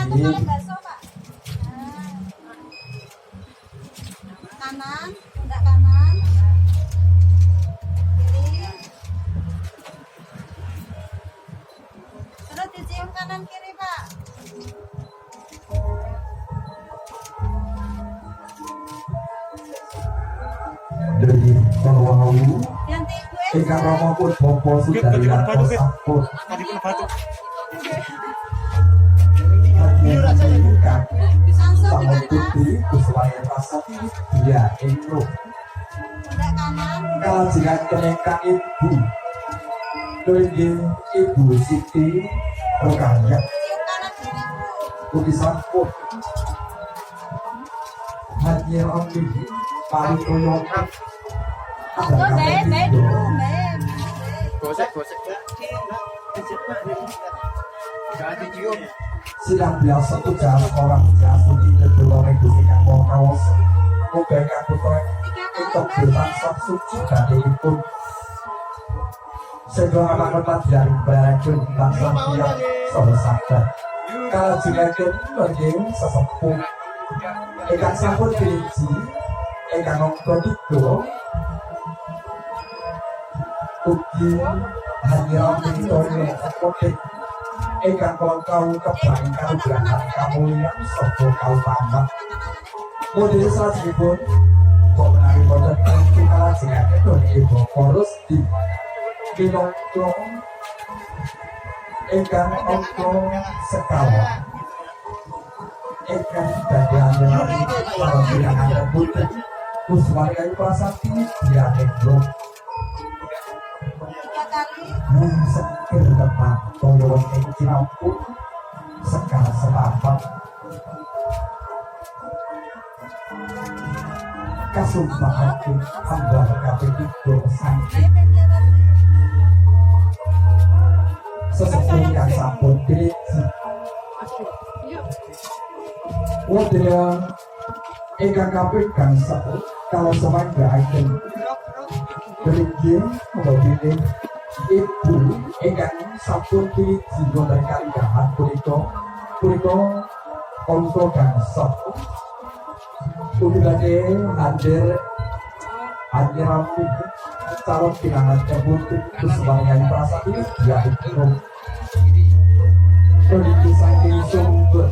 Ini bakso, Pak. Kanan, pundak kanan. Kiri. Terus dicium kanan kiri, Pak. Dari Purwawu Ganti gue. ingkang rama pun bapa Sudaryanto sampun ingkang Langsung di sampun kanan. putri Kuswaya Pasati dia ingkang Pundak kanan. kalajengaken ingkang ibu inggih Ibu Siti Rokaya Cium kanan kiri, Bu. ugi sampun hanya ambil paritoyo Monggo, Mbak dulu, Mbak. Gosek. Ganti cium. silang biasa ujar orang biasa di kedua reduksi yang mau kawas muka kabuto untuk berbangsa suci dari itu sehingga anak-anak dari berajun bangsa dia selalu sadar kalau juga bagi sesepuh ikan sampun biji ikan ngomong itu ugi hanya mentornya kotek ikan kau kebangkan belakang kamu yang sopo kau tambah model sajibun kau menari model kita jika itu ibu korus di kinongkrong ikan ongkrong sekawan ikan bagiannya kalau tidak ada putih Kuswaya Prasati dia ongkrong 3 kali. sekir depan toyon ing Cirampur sekar setapak kasumpahaken hamba kabeh iku sangki sesepuh kang sampun piriji wadya ingkang kabeh kang sampun kalau semanggaken beringgih mobile ibu ingkang sampun piriji wonten kaligahan punika angka gangsal ugi badhe hadir rampung calon pinangan putri Kuswaya Prasati ya iku beringgih saking sumber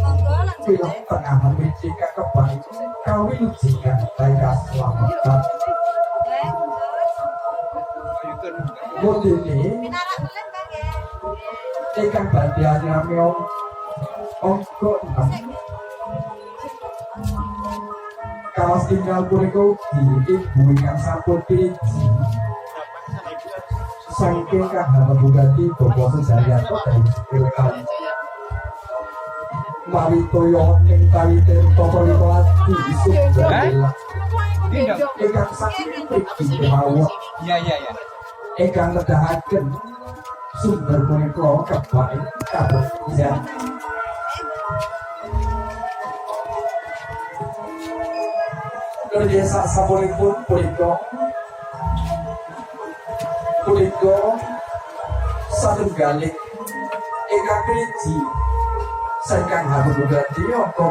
Monggo langsung. film tengah memiliki kebaikan kawilujengan baik keselamatan modene Pinarak kalian, Bang, ya. ikan bagian rame ongko kawas tinggal punika ugi ibu ingkang sampun piriji saking kahanan bugati Bapak Sudaryanto dari Pilkada Maritoyo ing kaliten toko lati isuk jadilah ingkang saking mriki kemawon Iya. ingkang nedahaken sumber punika kebaik kabeh kerja sasampunipun punika satunggaling ingkang piriji saking harum bugati angka